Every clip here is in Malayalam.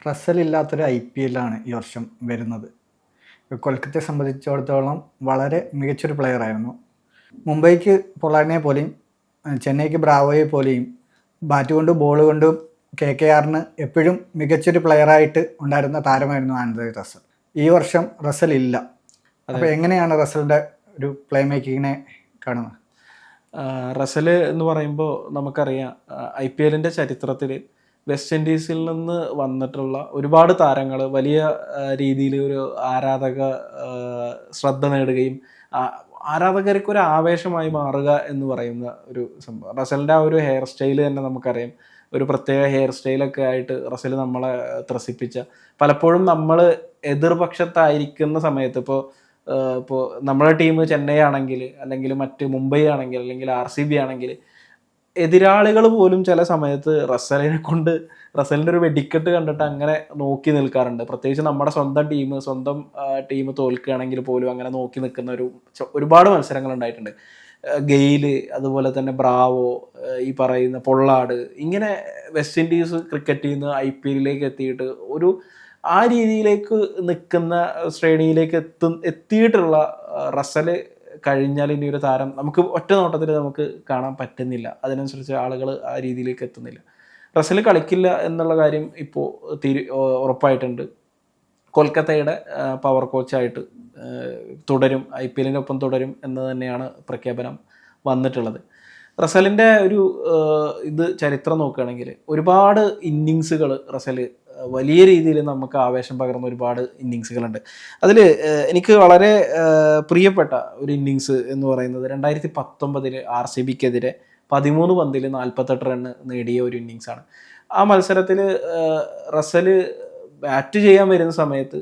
റസൽ ഇല്ലാത്തൊരു IPL ആണ് ഈ വർഷം വരുന്നത്. കൊൽക്കത്തയെ സംബന്ധിച്ചിടത്തോളം വളരെ മികച്ചൊരു പ്ലെയർ ആയിരുന്നു. മുംബൈക്ക് പൊളാർഡിനെ പോലെയും ചെന്നൈക്ക് ബ്രാവോയെ പോലെയും ബാറ്റ് കൊണ്ടും ബോൾ കൊണ്ടും KKRന് എപ്പോഴും മികച്ചൊരു പ്ലെയറായിട്ട് ഉണ്ടായിരുന്ന താരമായിരുന്നു ആൻഡ്രെ റസൽ. ഈ വർഷം റസൽ ഇല്ല. അപ്പോൾ എങ്ങനെയാണ് റസലിൻ്റെ ഒരു പ്ലേ മേക്കിങ്ങിനെ കാണുന്നത്? റസൽ എന്ന് പറയുമ്പോൾ നമുക്കറിയാം IPLൻ്റെ ചരിത്രത്തിൽ വെസ്റ്റ് ഇൻഡീസിൽ നിന്ന് വന്നിട്ടുള്ള ഒരുപാട് താരങ്ങൾ വലിയ രീതിയിൽ ഒരു ആരാധക ശ്രദ്ധ നേടുകയും ആരാധകർക്ക് ഒരു ആവേശമായി മാറുക എന്ന് പറയുന്ന ഒരു സംഭവം. റസലിൻ്റെ ആ ഒരു ഹെയർ സ്റ്റൈൽ തന്നെ നമുക്കറിയാം. ഒരു പ്രത്യേക ഹെയർ സ്റ്റൈലൊക്കെ ആയിട്ട് റസൽ നമ്മളെ ത്രസിപ്പിച്ച, പലപ്പോഴും നമ്മൾ എതിർപക്ഷത്തായിരിക്കുന്ന സമയത്ത് ഇപ്പോൾ നമ്മുടെ ടീം ചെന്നൈ ആണെങ്കിൽ, അല്ലെങ്കിൽ മറ്റ് മുംബൈ ആണെങ്കിൽ, അല്ലെങ്കിൽ RCB ആണെങ്കിൽ, എതിരാളികൾ പോലും ചില സമയത്ത് റസലിൻ്റെ ഒരു വെടിക്കെട്ട് കണ്ടിട്ട് അങ്ങനെ നോക്കി നിൽക്കാറുണ്ട്. പ്രത്യേകിച്ച് നമ്മുടെ സ്വന്തം ടീം തോൽക്കുകയാണെങ്കിൽ പോലും അങ്ങനെ നോക്കി നിൽക്കുന്ന ഒരുപാട് മത്സരങ്ങൾ ഉണ്ടായിട്ടുണ്ട്. ഗെയില്, അതുപോലെ തന്നെ ബ്രാവോ, ഈ പറയുന്ന പൊള്ളാട്, ഇങ്ങനെ വെസ്റ്റ് ഇൻഡീസ് ക്രിക്കറ്റിൽ നിന്ന് IPLലേക്ക് എത്തിയിട്ട് ആ രീതിയിലേക്ക് നിൽക്കുന്ന ശ്രേണിയിലേക്ക് എത്തിയിട്ടുള്ള റസല് കഴിഞ്ഞാൽ ഇനി ഒരു താരം നമുക്ക് ഒറ്റ നോട്ടത്തിൽ നമുക്ക് കാണാൻ പറ്റുന്നില്ല. അതിനനുസരിച്ച് ആളുകൾ ആ രീതിയിലേക്ക് എത്തുന്നില്ല. റസൽ കളിക്കില്ല എന്നുള്ള കാര്യം ഇപ്പോൾ ഉറപ്പായിട്ടുണ്ട്. കൊൽക്കത്തയുടെ പവർ കോച്ചായിട്ട് തുടരും, IPLൻ്റെ ഒപ്പം തുടരും എന്ന് തന്നെയാണ് പ്രഖ്യാപനം വന്നിട്ടുള്ളത്. റസലിൻ്റെ ഒരു ചരിത്രം നോക്കുകയാണെങ്കിൽ ഒരുപാട് ഇന്നിങ്സുകൾ റസൽ വലിയ രീതിയിൽ നമുക്ക് ആവേശം പകർന്ന ഒരുപാട് ഇന്നിങ്സുകളുണ്ട്. അതിൽ എനിക്ക് വളരെ പ്രിയപ്പെട്ട ഒരു ഇന്നിങ്സ് എന്ന് പറയുന്നത് 2019 RCBക്കെതിരെ 13 പന്തിൽ 48 റണ്ണ് നേടിയ ഒരു ഇന്നിങ്സാണ്. ആ മത്സരത്തിൽ റസൽ ബാറ്റ് ചെയ്യാൻ വരുന്ന സമയത്ത്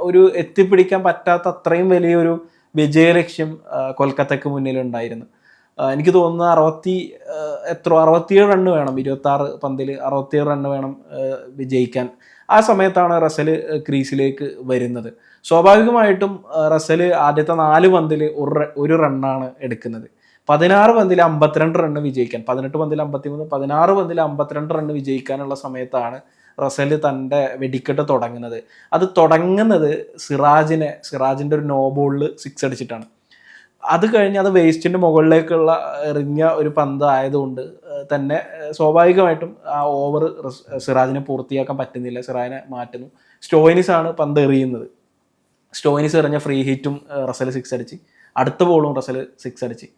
ഒരു എത്തിപ്പിടിക്കാൻ പറ്റാത്ത അത്രയും വലിയൊരു വിജയലക്ഷ്യം കൊൽക്കത്തയ്ക്ക് മുന്നിലുണ്ടായിരുന്നു. എനിക്ക് തോന്നുന്നു 67 റണ്ണ് വേണം, 26 പന്തിൽ 67 റണ്ണ് വേണം വിജയിക്കാൻ. ആ സമയത്താണ് റസൽ ക്രീസിലേക്ക് വരുന്നത്. സ്വാഭാവികമായിട്ടും റസൽ ആദ്യത്തെ 4 പന്തിൽ ഒരു റണ്ണാണ് എടുക്കുന്നത്. 16 പന്തിൽ 52 റണ്ണ് വിജയിക്കാൻ, 18 പന്തിൽ 53, 16 പന്തിൽ 52 റണ്ണ് വിജയിക്കാനുള്ള സമയത്താണ് റസൽ തൻ്റെ വെടിക്കെട്ട് തുടങ്ങുന്നത്. അത് തുടങ്ങുന്നത് സിറാജിൻ്റെ ഒരു നോ ബോളിൽ 6 അടിച്ചിട്ടാണ്. അത് കഴിഞ്ഞ് അത് വേസ്റ്റിൻ്റെ മുകളിലേക്കുള്ള എറിഞ്ഞ ഒരു പന്ത് ആയതുകൊണ്ട് തന്നെ സ്വാഭാവികമായിട്ടും ആ ഓവർ സിറാജിനെ പൂർത്തിയാക്കാൻ പറ്റുന്നില്ല. സിറാജിനെ മാറ്റുന്നു. സ്റ്റോയിനിസ് ആണ് പന്ത് എറിയുന്നത്. സ്റ്റോയിനിസ് എറിഞ്ഞ ഫ്രീ ഹിറ്റും റസൽ 6 അടിച്ച്, അടുത്ത ബോളും റസൽ 6 അടിച്ച്.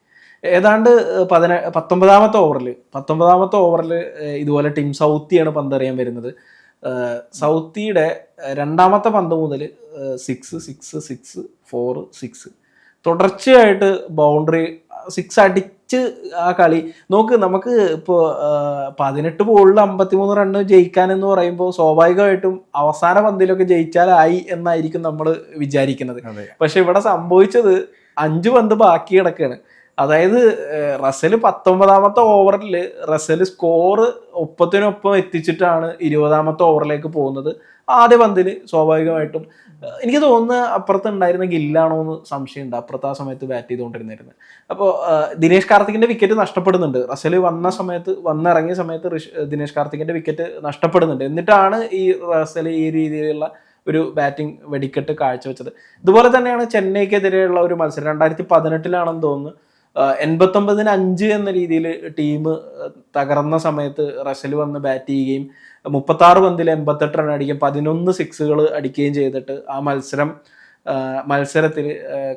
ഏതാണ്ട് 19ാമത്തെ ഓവറിൽ ഇതുപോലെ ടിം സൗത്തിയാണ് പന്ത് എറിയാൻ വരുന്നത്. സൗത്തിയുടെ രണ്ടാമത്തെ പന്ത് മുതൽ 6 4 6 തുടർച്ചയായിട്ട് ബൗണ്ടറി 6 അടിച്ച് ആ കളി നോക്ക്. നമുക്ക് ഇപ്പോൾ 18 ബോളിൽ 53 റണ്ണ് ജയിക്കാൻ എന്ന് പറയുമ്പോൾ സ്വാഭാവികമായിട്ടും അവസാന പന്തിലൊക്കെ ജയിച്ചാലായി എന്നായിരിക്കും നമ്മൾ വിചാരിക്കുന്നത്. പക്ഷെ ഇവിടെ സംഭവിച്ചത് 5 പന്ത് ബാക്കി കിടക്കുകയാണ്. അതായത് റസൽ 19ാമത്തെ ഓവറിൽ റസൽ സ്കോർ ഒപ്പത്തിനൊപ്പം എത്തിച്ചിട്ടാണ് 20ാമത്തെ ഓവറിലേക്ക് പോകുന്നത്. ആദ്യ പന്തിൽ സ്വാഭാവികമായിട്ടും എനിക്ക് തോന്നുന്നു അപ്പുറത്ത് ഉണ്ടായിരുന്ന ഗില്ലാണോ എന്ന് സംശയമുണ്ട്. അപ്പുറത്ത് ആ സമയത്ത് ബാറ്റ് ചെയ്തുകൊണ്ടിരുന്നിരുന്നത്. അപ്പോൾ ദിനേശ് കാർത്തിക്കിൻ്റെ വിക്കറ്റ് നഷ്ടപ്പെടുന്നുണ്ട്. റസൽ വന്നിറങ്ങിയ സമയത്ത് ദിനേശ് കാർത്തിക്കിൻ്റെ വിക്കറ്റ് നഷ്ടപ്പെടുന്നുണ്ട്. എന്നിട്ടാണ് ഈ റസൽ ഈ രീതിയിലുള്ള ഒരു ബാറ്റിംഗ് വെടിക്കെട്ട് കാഴ്ചവെച്ചത്. ഇതുപോലെ തന്നെയാണ് ചെന്നൈക്കെതിരെയുള്ള ഒരു മത്സരം 2018 തോന്നുന്നു. 89-5 എന്ന രീതിയിൽ ടീം തകർന്ന സമയത്ത് റസൽ വന്ന് ബാറ്റ് ചെയ്യുകയും 36 പന്തിൽ 88 റൺ അടിക്കുകയും 11 സിക്സുകൾ അടിക്കുകയും ചെയ്തിട്ട് ആ മത്സരത്തിൽ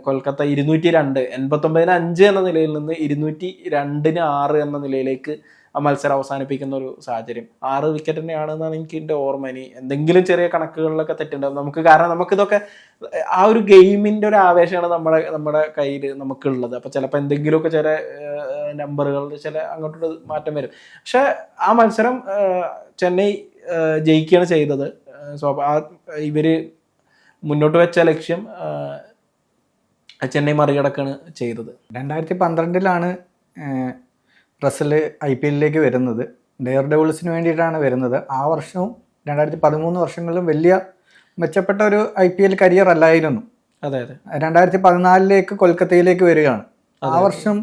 കൊൽക്കത്ത 202, 89-5 എന്ന നിലയിൽ നിന്ന് 202-6 എന്ന നിലയിലേക്ക് ആ മത്സരം അവസാനിപ്പിക്കുന്ന ഒരു സാഹചര്യം. 6 വിക്കറ്റ് തന്നെയാണെന്നാണ് എനിക്ക് എൻ്റെ ഓർമ്മ. ഇനി എന്തെങ്കിലും ചെറിയ കണക്കുകളിലൊക്കെ തെറ്റുണ്ടാവും കാരണം നമുക്കിതൊക്കെ ആ ഒരു ഗെയിമിൻ്റെ ഒരു ആവേശമാണ് നമ്മുടെ കയ്യിൽ നമുക്കുള്ളത്. അപ്പോൾ ചിലപ്പോൾ എന്തെങ്കിലുമൊക്കെ ചില നമ്പറുകളിൽ ചില അങ്ങോട്ടൊരു മാറ്റം വരും. പക്ഷെ ആ മത്സരം ചെന്നൈ ജയിക്കുകയാണ് ചെയ്തത്. ഇവര് മുന്നോട്ട് വെച്ച ലക്ഷ്യം ചെന്നൈ മറികടക്കാണ് ചെയ്തത്. 2012 റസൽ IPLലേക്ക് വരുന്നത്. ഡെയർ ഡെവിൾസിന് വേണ്ടിയിട്ടാണ് വരുന്നത്. ആ വർഷവും 2013 വർഷങ്ങളിലും വലിയ മെച്ചപ്പെട്ട ഒരു IPL കരിയർ അല്ലായിരുന്നു. 2014 കൊൽക്കത്തയിലേക്ക് വരികയാണ്. ആ വർഷം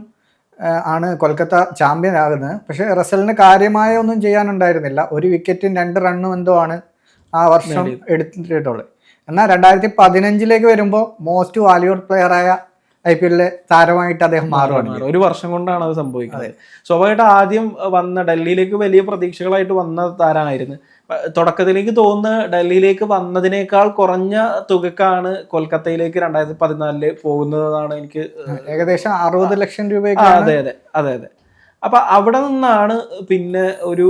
ആണ് കൊൽക്കത്ത ചാമ്പ്യൻ ആകുന്നത്. പക്ഷേ റസലിന് കാര്യമായ ഒന്നും ചെയ്യാനുണ്ടായിരുന്നില്ല. 1 വിക്കറ്റും 2 റണ്ണും എന്തോ ആണ് ആ വർഷം എടുത്തിട്ടുള്ളൂ. എന്നാൽ 2015 വരുമ്പോൾ മോസ്റ്റ് വാല്യൂഡ് പ്ലെയറായ IPL താരമായിട്ട് അദ്ദേഹം മാറുകയാണ്. ഒരു വർഷം കൊണ്ടാണ് അത് സംഭവിക്കുന്നത്. സ്വാഭാവികമായിട്ട് ആദ്യം വന്ന ഡൽഹിയിലേക്ക് വലിയ പ്രതീക്ഷകളായിട്ട് വന്ന താരമായിരുന്നു. തുടക്കത്തിലേക്ക് തോന്നുന്ന ഡൽഹിയിലേക്ക് വന്നതിനേക്കാൾ കുറഞ്ഞ തുകക്കാണ് കൊൽക്കത്തയിലേക്ക് 2014 പോകുന്നതാണ് എനിക്ക് ഏകദേശം 60 ലക്ഷം രൂപയ്ക്ക്. അതെ അതെ അതെ അതെ. അപ്പൊ അവിടെ നിന്നാണ് പിന്നെ ഒരു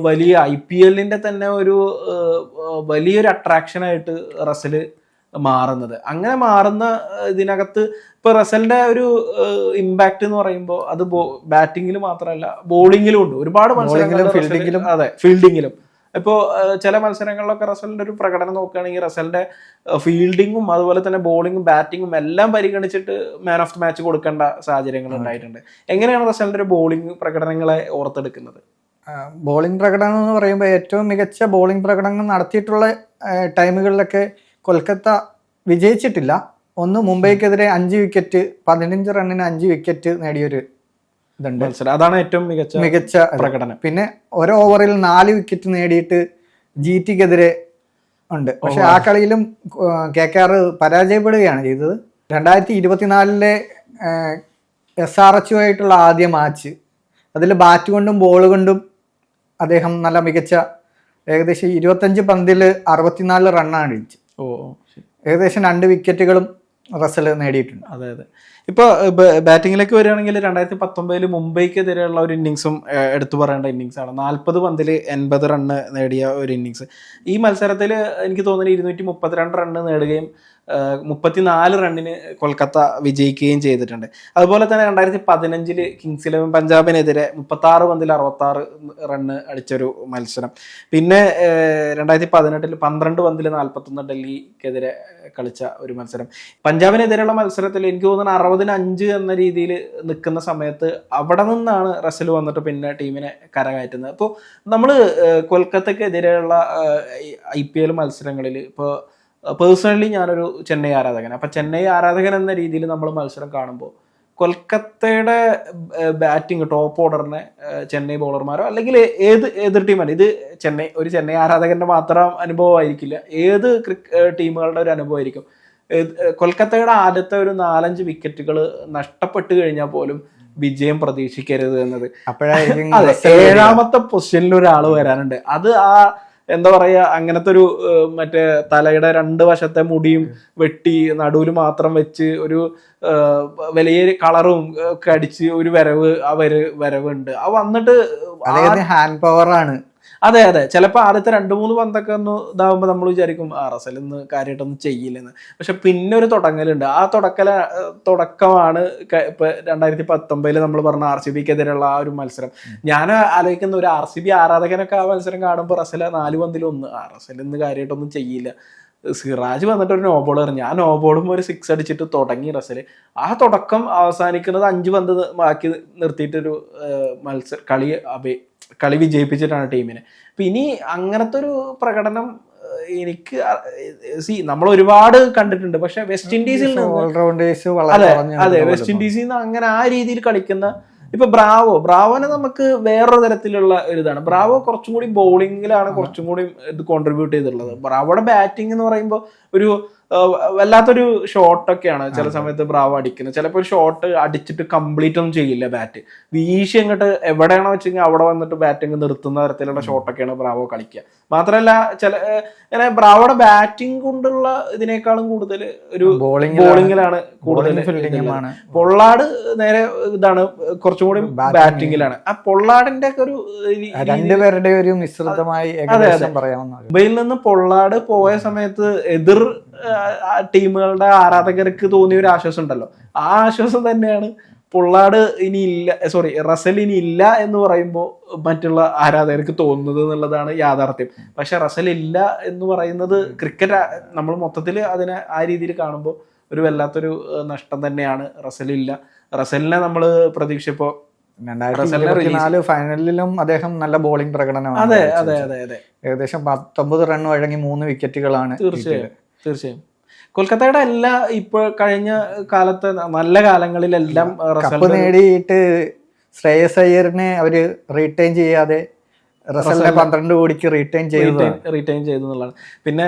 വലിയ IPL തന്നെ ഒരു വലിയൊരു അട്രാക്ഷനായിട്ട് റസല് മാറുന്നത്. അങ്ങനെ മാറുന്ന ഇതിനകത്ത് ഇപ്പൊ റസലിന്റെ ഒരു ഇമ്പാക്ട് എന്ന് പറയുമ്പോൾ അത് ബാറ്റിങ്ങിൽ മാത്രമല്ല ബോളിങ്ങിലും ഉണ്ട്. ഒരുപാട് മത്സരങ്ങളിലും അതെ ഫീൽഡിങ്ങിലും. ഇപ്പോൾ ചില മത്സരങ്ങളിലൊക്കെ റസലിന്റെ ഒരു പ്രകടനം നോക്കുകയാണെങ്കിൽ റസലിന്റെ ഫീൽഡിങ്ങും അതുപോലെ തന്നെ ബോളിങ്ങും ബാറ്റിങ്ങും എല്ലാം പരിഗണിച്ചിട്ട് മാൻ ഓഫ് ദി മാച്ച് കൊടുക്കേണ്ട സാഹചര്യങ്ങൾ ഉണ്ടായിട്ടുണ്ട്. എങ്ങനെയാണ് റസലിന്റെ ഒരു ബോളിംഗ് പ്രകടനങ്ങളെ ഓർത്തെടുക്കുന്നത്? ബോളിംഗ് പ്രകടനം എന്ന് പറയുമ്പോൾ ഏറ്റവും മികച്ച ബോളിംഗ് പ്രകടനങ്ങൾ നടത്തിയിട്ടുള്ള ടൈമുകളിലൊക്കെ കൊൽക്കത്ത വിജയിച്ചിട്ടില്ല. ഒന്ന് മുംബൈക്കെതിരെ 5 വിക്കറ്റ് 15 റണ്ണിന് 5 വിക്കറ്റ് നേടിയൊരു ഇതുണ്ട്. അതാണ് ഏറ്റവും മികച്ച പ്രകടനം. പിന്നെ ഒരു ഓവറിൽ 4 വിക്കറ്റ് നേടിയിട്ട് GTക്കെതിരെ ഉണ്ട്. പക്ഷെ ആ കളിയിലും KKR പരാജയപ്പെടുകയാണ് ചെയ്തത്. 2024 SRH ആദ്യ മാച്ച്, അതിൽ ബാറ്റ് കൊണ്ടും ബോൾ കൊണ്ടും അദ്ദേഹം നല്ല മികച്ച ഏകദേശം 25 പന്തിൽ 64 റണ്ണാണ് അടിച്ചത്. ഏകദേശം 2 വിക്കറ്റുകളും റസൽ നേടിയിട്ടുണ്ട്. അതെ അതെ. ഇപ്പൊ ബാറ്റിങ്ങിലേക്ക് വരികയാണെങ്കിൽ 2019 മുംബൈക്കെതിരെയുള്ള ഒരു ഇന്നിങ്സും എടുത്തു പറയേണ്ട ഇന്നിങ്സ് ആണ്. 40 പന്തിൽ 80 റണ്ണ് നേടിയ ഒരു ഇന്നിങ്സ്. ഈ മത്സരത്തിൽ എനിക്ക് തോന്നുന്നു 232 റണ്ണ് നേടുകയും 34 റണ്ണിന് കൊൽക്കത്ത വിജയിക്കുകയും ചെയ്തിട്ടുണ്ട്. അതുപോലെ തന്നെ 2015 കിങ്സ് 11 പഞ്ചാബിനെതിരെ 36 പന്തിൽ 66 റണ്ണ് അടിച്ചൊരു മത്സരം. പിന്നെ 2018 12 പന്തിൽ 41 ഡൽഹിക്കെതിരെ കളിച്ച ഒരു മത്സരം. പഞ്ചാബിനെതിരെയുള്ള മത്സരത്തിൽ എനിക്ക് തോന്നുന്നു 60-5 എന്ന രീതിയിൽ നിൽക്കുന്ന സമയത്ത് അവിടെ നിന്നാണ് റസൽ വന്നിട്ട് പിന്നെ ടീമിനെ കരകയറ്റുന്നത്. അപ്പോൾ നമ്മൾ കൊൽക്കത്തക്കെതിരെയുള്ള IPL മത്സരങ്ങളിൽ ഇപ്പോൾ പേഴ്സണലി ഞാനൊരു ചെന്നൈ ആരാധകൻ. അപ്പം ചെന്നൈ ആരാധകൻ എന്ന രീതിയിൽ നമ്മൾ മത്സരം കാണുമ്പോൾ കൊൽക്കത്തയുടെ ബാറ്റിംഗ് ടോപ്പ് ഓർഡറിനെ ചെന്നൈ ബോളർമാരോ അല്ലെങ്കിൽ ഏതൊരു ടീമാണ് ഇത് ഒരു ചെന്നൈ ആരാധകന്റെ മാത്രം അനുഭവമായിരിക്കില്ല, ഏത് ടീമുകളുടെ ഒരു അനുഭവമായിരിക്കും. കൊൽക്കത്തയുടെ ആദ്യത്തെ ഒരു 4-5 വിക്കറ്റുകൾ നഷ്ടപ്പെട്ടു കഴിഞ്ഞാൽ പോലും വിജയം പ്രതീക്ഷിക്കരുത് എന്നത്. അപ്പോഴായിരിക്കും 7ാമത്തെ പൊസിഷനിൽ ഒരാൾ വരാനുണ്ട്. അത് എന്താ പറയാ, അങ്ങനത്തെ ഒരു മറ്റേ തലയുടെ 2 വശത്തെ മുടിയും വെട്ടി നടുവിൽ മാത്രം വെച്ച് ഒരു വലിയ കളറും ഒക്കെ അടിച്ച് ഒരു വരവ് ഉണ്ട്. ആ വന്നിട്ട് ഹാൻഡ് പവർ ആണ്. അതെ അതെ. ചിലപ്പോൾ ആദ്യത്തെ 2-3 പന്തൊക്കെ ഒന്ന് ഇതാവുമ്പോൾ നമ്മൾ വിചാരിക്കും റസൽ ഇന്ന് കാര്യമായിട്ടൊന്നും ചെയ്യില്ലെന്ന്. പക്ഷെ പിന്നെ ഒരു തുടങ്ങലുണ്ട്. ആ തുടക്കമാണ് ഇപ്പൊ 2019 നമ്മൾ പറഞ്ഞ RCBക്കെതിരെയുള്ള ആ ഒരു മത്സരം. ഞാൻ ആലോചിക്കുന്ന ഒരു RCB ആരാധകനൊക്കെ ആ മത്സരം കാണുമ്പോൾ റസൽ 4 പന്തിൽ 1 റസൽ ഇന്ന് കാര്യമായിട്ടൊന്നും ചെയ്യില്ല. സിറാജ് വന്നിട്ട് ഒരു നോബോൾ എറിഞ്ഞു. ആ നോബോളും ഒരു 6 അടിച്ചിട്ട് തുടങ്ങി റസൽ. ആ തുടക്കം അവസാനിക്കുന്നത് 5 പന്ത് ബാക്കി നിർത്തിയിട്ടൊരു കളി വിജയിപ്പിച്ചിട്ടാണ് ടീമിനെ. അപ്പൊ ഇനി അങ്ങനത്തെ ഒരു പ്രകടനം എനിക്ക് നമ്മൾ ഒരുപാട് കണ്ടിട്ടുണ്ട്. പക്ഷെ വെസ്റ്റ് ഇൻഡീസിൽ അതെ വെസ്റ്റ് ഇൻഡീസിൽ നിന്ന് അങ്ങനെ ആ രീതിയിൽ കളിക്കുന്ന ഇപ്പൊ ബ്രാവോനെ നമുക്ക് വേറൊരു തരത്തിലുള്ള ഒരു ഇതാണ്. ബ്രാവോ കുറച്ചും കൂടി ബൗളിങ്ങിലാണ് കുറച്ചും കൂടി ഇത് കോൺട്രിബ്യൂട്ട് ചെയ്തിട്ടുള്ളത്. ബ്രാവോയുടെ ബാറ്റിംഗ് എന്ന് പറയുമ്പോൾ ഒരു വല്ലാത്തൊരു ഷോട്ടൊക്കെയാണ് ചില സമയത്ത് ബ്രാവോ അടിക്കുന്നത്. ചിലപ്പോൾ ഒരു ഷോട്ട് അടിച്ചിട്ട് കംപ്ലീറ്റ് ഒന്നും ചെയ്യില്ല, ബാറ്റ് വീശി അങ്ങോട്ട് എവിടെയാണോ വെച്ചെങ്കിൽ അവിടെ വന്നിട്ട് ബാറ്റിംഗ് നിർത്തുന്ന തരത്തിലുള്ള ഷോട്ടൊക്കെയാണ് ബ്രാവോ കളിക്കുക. മാത്രമല്ല ഇങ്ങനെ ബ്രാവോയുടെ ബാറ്റിംഗ് കൊണ്ടുള്ള ഇതിനേക്കാളും കൂടുതൽ ഒരു ബോളിങ്ങിലാണ് കൂടുതൽ. പൊള്ളാട് നേരെ ഇതാണ് കുറച്ചും കൂടി ബാറ്റിംഗിലാണ്. ആ പൊള്ളാടിന്റെ ഒക്കെ ഒരു രണ്ടുപേരുടെ ഒരു മിശ്രിതമായി മുംബൈയിൽ നിന്ന് പൊള്ളാട് പോയ സമയത്ത് എതിർ ടീമുകളുടെ ആരാധകർക്ക് തോന്നിയ ഒരു ആശ്വാസം ഉണ്ടല്ലോ, ആ ആശ്വാസം തന്നെയാണ് പൊള്ളാട് റസൽ ഇനി ഇല്ല എന്ന് പറയുമ്പോൾ മറ്റുള്ള ആരാധകർക്ക് തോന്നുന്നത് എന്നുള്ളതാണ് യാഥാർത്ഥ്യം. പക്ഷെ റസൽ ഇല്ല എന്ന് പറയുന്നത് ക്രിക്കറ്റ് നമ്മൾ മൊത്തത്തിൽ അതിനെ ആ രീതിയിൽ കാണുമ്പോൾ ഒരു വല്ലാത്തൊരു നഷ്ടം തന്നെയാണ്. റസലിനെ നമ്മൾ പ്രതീക്ഷിച്ചപ്പോ 2024 ഫൈനലിലും അദ്ദേഹം നല്ല ബോളിംഗ് പ്രകടനമാണ്. അതെ അതെ അതെ അതെ. ഏകദേശം 19 റൺ വഴങ്ങി 3 വിക്കറ്റുകളാണ്. തീർച്ചയായും കൊൽക്കത്തയുടെ എല്ലാ ഇപ്പോൾ കഴിഞ്ഞ കാലത്തെ നല്ല കാലങ്ങളിലെല്ലാം കപ്പ് നേടിയിട്ട് ശ്രേയസ് അയ്യറിനെ അവര് റീറ്റെയിൻ ചെയ്യാതെ റസലിനെ 12 കോടിക്ക് റീറ്റെയിൻ ചെയ്തു എന്നുള്ളതാണ്. പിന്നെ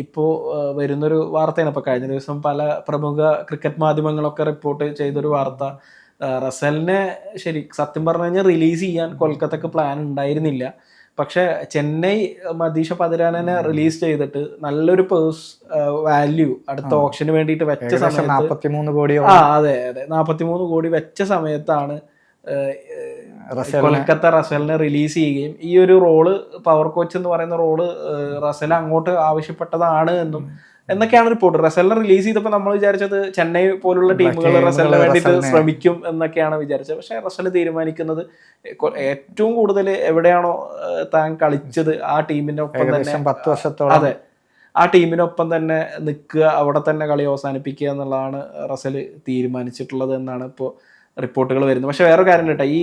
ഇപ്പോൾ വരുന്നൊരു വാർത്തയാണ്, ഇപ്പോൾ കഴിഞ്ഞ ദിവസം പല പ്രമുഖ ക്രിക്കറ്റ് മാധ്യമങ്ങളൊക്കെ റിപ്പോർട്ട് ചെയ്തൊരു വാർത്ത, റസലിനെ സത്യം പറഞ്ഞു കഴിഞ്ഞാൽ റിലീസ് ചെയ്യാൻ കൊൽക്കത്തക്ക് പ്ലാൻ ഉണ്ടായിരുന്നില്ല. പക്ഷെ ചെന്നൈ മദീഷ പതിരാനെ റിലീസ് ചെയ്തിട്ട് നല്ലൊരു വാല്യൂ അടുത്ത ഓപ്ഷന് വേണ്ടിയിട്ട് വെച്ച സമയത്ത് 43 കോടി, അതെ 43 കോടി വെച്ച സമയത്താണ് കൊൽക്കത്ത റസലിനെ റിലീസ് ചെയ്യുകയും ഈ ഒരു റോള് പവർ കോച്ച് എന്ന് പറയുന്ന റോള് റസൽ അങ്ങോട്ട് ആവശ്യപ്പെട്ടതാണ് എന്നൊക്കെയാണ് റിപ്പോർട്ട്. റസലിനെ റിലീസ് ചെയ്തപ്പോൾ നമ്മൾ വിചാരിച്ചത് ചെന്നൈ പോലുള്ള ടീമുകൾ റസലിന് വേണ്ടിയിട്ട് ശ്രമിക്കും എന്നൊക്കെയാണ് വിചാരിച്ചത്. പക്ഷെ റസൽ തീരുമാനിക്കുന്നത് ഏറ്റവും കൂടുതൽ എവിടെയാണോ താൻ കളിച്ചത് ആ ടീമിന്റെ ഒപ്പം തന്നെ 10 വർഷത്തോളം, അതെ ആ ടീമിനൊപ്പം തന്നെ നിൽക്കുക, അവിടെ തന്നെ കളി അവസാനിപ്പിക്കുക എന്നുള്ളതാണ് റസൽ തീരുമാനിച്ചിട്ടുള്ളത് എന്നാണ് ഇപ്പോൾ റിപ്പോർട്ടുകൾ വരുന്നത്. പക്ഷെ വേറെ കാര്യം കേട്ടോ, ഈ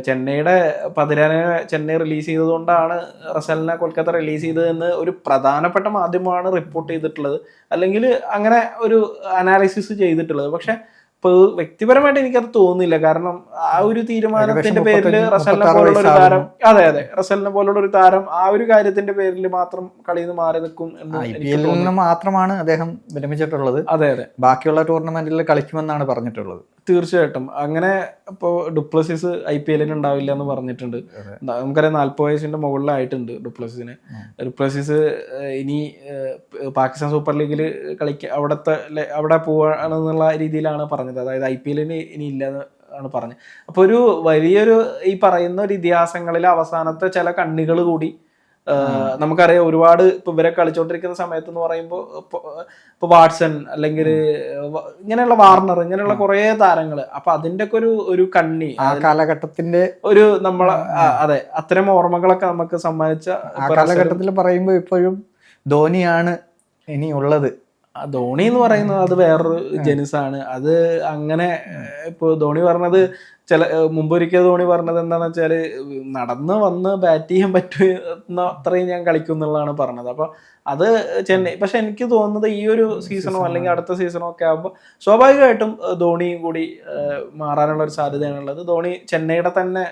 ചെന്നൈയുടെ 13 ചെന്നൈ റിലീസ് ചെയ്തതുകൊണ്ടാണ് റസലിനെ കൊൽക്കത്ത റിലീസ് ചെയ്തതെന്ന് ഒരു പ്രധാനപ്പെട്ട മാധ്യമമാണ് റിപ്പോർട്ട് ചെയ്തിട്ടുള്ളത്, അല്ലെങ്കിൽ അങ്ങനെ ഒരു അനാലിസിസ് ചെയ്തിട്ടുള്ളത്. പക്ഷെ ഇപ്പോൾ വ്യക്തിപരമായിട്ട് എനിക്കത് തോന്നുന്നില്ല. കാരണം ആ ഒരു തീരുമാനത്തിന്റെ പേരിൽ റസലിനെ പോലുള്ള ഒരു താരം, അതെ റസലിനെ പോലുള്ള ഒരു താരം ആ ഒരു കാര്യത്തിന്റെ പേരിൽ മാത്രം കളിയിൽ നിന്ന് മാറി നിൽക്കും എന്ന് മാത്രമാണ് അദ്ദേഹം വിരമിച്ചിട്ടുള്ളത്. അതെ ബാക്കിയുള്ള ടൂർണമെന്റിൽ കളിക്കുമെന്നാണ് പറഞ്ഞിട്ടുള്ളത്. തീർച്ചയായിട്ടും അങ്ങനെ. ഇപ്പോൾ ഡുപ്ലസിസ് IPL ഉണ്ടാവില്ല എന്ന് പറഞ്ഞിട്ടുണ്ട്. നമുക്കറിയാം 40 വയസ്സിന്റെ മുകളിലായിട്ടുണ്ട് ഡുപ്ലസിന്. ഡുപ്ലസിസ് ഇനി പാകിസ്ഥാൻ സൂപ്പർ ലീഗിൽ അവിടെ പോവാണെന്നുള്ള രീതിയിലാണ് പറഞ്ഞത്. അതായത് IPL ഇനി ഇല്ലെന്ന് ആണ് പറഞ്ഞത്. അപ്പോൾ ഒരു വലിയൊരു ഈ പറയുന്ന ഒരു ഇതിഹാസങ്ങളിലെ അവസാനത്തെ ചില കണ്ണികൾ കൂടി നമുക്കറിയാം. ഒരുപാട് ഇപ്പൊ ഇവരെ കളിച്ചോണ്ടിരിക്കുന്ന സമയത്ത് എന്ന് പറയുമ്പോൾ ഇപ്പൊ വാട്സൺ അല്ലെങ്കിൽ ഇങ്ങനെയുള്ള വാർണർ ഇങ്ങനെയുള്ള കുറെ താരങ്ങള്, അപ്പൊ അതിന്റെ ഒക്കെ ഒരു കണ്ണി ആ കാലഘട്ടത്തിന്റെ ഒരു നമ്മളെ അതെ അത്തരം ഓർമ്മകളൊക്കെ നമുക്ക് സമ്മാനിച്ച കാലഘട്ടത്തിൽ പറയുമ്പോൾ ഇപ്പോഴും ധോണിയാണ് ഇനി ഉള്ളത്. ധോണി എന്ന് പറയുന്നത് അത് വേറൊരു ജനുസാണ്. അത് അങ്ങനെ ഇപ്പൊ ധോണി പറഞ്ഞത് മുമ്പൊരിക്കൽ ധോണി പറഞ്ഞത് എന്താണെന്ന് വെച്ചാൽ നടന്ന് വന്ന് ബാറ്റ് ചെയ്യാൻ പറ്റുന്ന അത്രയും ഞാൻ കളിക്കും എന്നുള്ളതാണ് പറഞ്ഞത്. അപ്പൊ അത് ചെന്നൈ, പക്ഷെ എനിക്ക് തോന്നുന്നത് ഈ ഒരു സീസണോ അല്ലെങ്കിൽ അടുത്ത സീസണോ ഒക്കെ ആകുമ്പോൾ സ്വാഭാവികമായിട്ടും ധോണിയും കൂടി മാറാനുള്ള ഒരു സാധ്യതയാണുള്ളത്. ധോണി ചെന്നൈയുടെ തന്നെ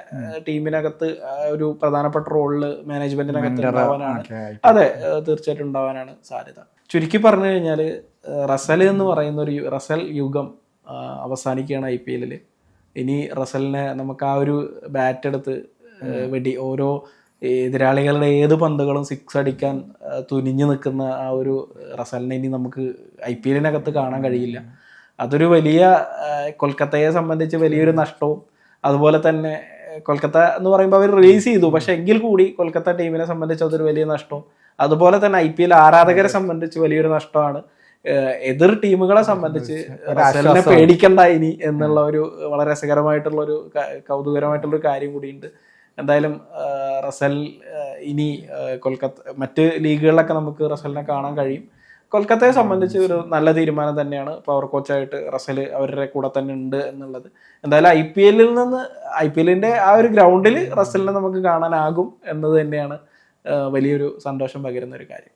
ടീമിനകത്ത് ഒരു പ്രധാനപ്പെട്ട റോളില് മാനേജ്മെന്റിനകത്ത് ഉണ്ടാവാനാണ്, അതെ തീർച്ചയായിട്ടും ഉണ്ടാവാനാണ് സാധ്യത. ചുരുക്കി പറഞ്ഞു കഴിഞ്ഞാൽ റസൽ എന്ന് പറയുന്ന ഒരു റസൽ യുഗം അവസാനിക്കുകയാണ് IPL. ഇനി റസലിനെ നമുക്ക് ആ ഒരു ബാറ്റ് എടുത്ത് ഓരോ എതിരാളികളുടെ ഏത് പന്തുകളും 6 അടിക്കാൻ തുനിഞ്ഞു നിൽക്കുന്ന ആ ഒരു റസലിനെ ഇനി നമുക്ക് IPL കാണാൻ കഴിയില്ല. അതൊരു വലിയ കൊൽക്കത്തയെ സംബന്ധിച്ച് വലിയൊരു നഷ്ടവും, അതുപോലെ തന്നെ കൊൽക്കത്ത എന്ന് പറയുമ്പോൾ അവർ റിലീസ് ചെയ്തു, പക്ഷെ എങ്കിൽ കൂടി കൊൽക്കത്ത ടീമിനെ സംബന്ധിച്ച് അതൊരു വലിയ നഷ്ടവും, അതുപോലെ തന്നെ IPL ആരാധകരെ സംബന്ധിച്ച് വലിയൊരു നഷ്ടമാണ്. എതിർ ടീമുകളെ സംബന്ധിച്ച് റസലിനെ പേടിക്കണ്ട ഇനി എന്നുള്ള ഒരു വളരെ രസകരമായിട്ടുള്ള ഒരു കൗതുകരമായിട്ടുള്ള ഒരു കാര്യം കൂടിയുണ്ട്. എന്തായാലും റസൽ ഇനി കൊൽക്കത്ത മറ്റ് ലീഗുകളിലൊക്കെ നമുക്ക് റസലിനെ കാണാൻ കഴിയും. കൊൽക്കത്തയെ സംബന്ധിച്ച് ഒരു നല്ല തീരുമാനം തന്നെയാണ് പവർ കോച്ചായിട്ട് റസൽ അവരുടെ കൂടെ തന്നെ ഉണ്ട് എന്നുള്ളത്. എന്തായാലും IPL ആ ഒരു ഗ്രൗണ്ടിൽ റസലിനെ നമുക്ക് കാണാനാകും എന്നത് തന്നെയാണ് വലിയൊരു സന്തോഷം പകരുന്ന ഒരു കാര്യം.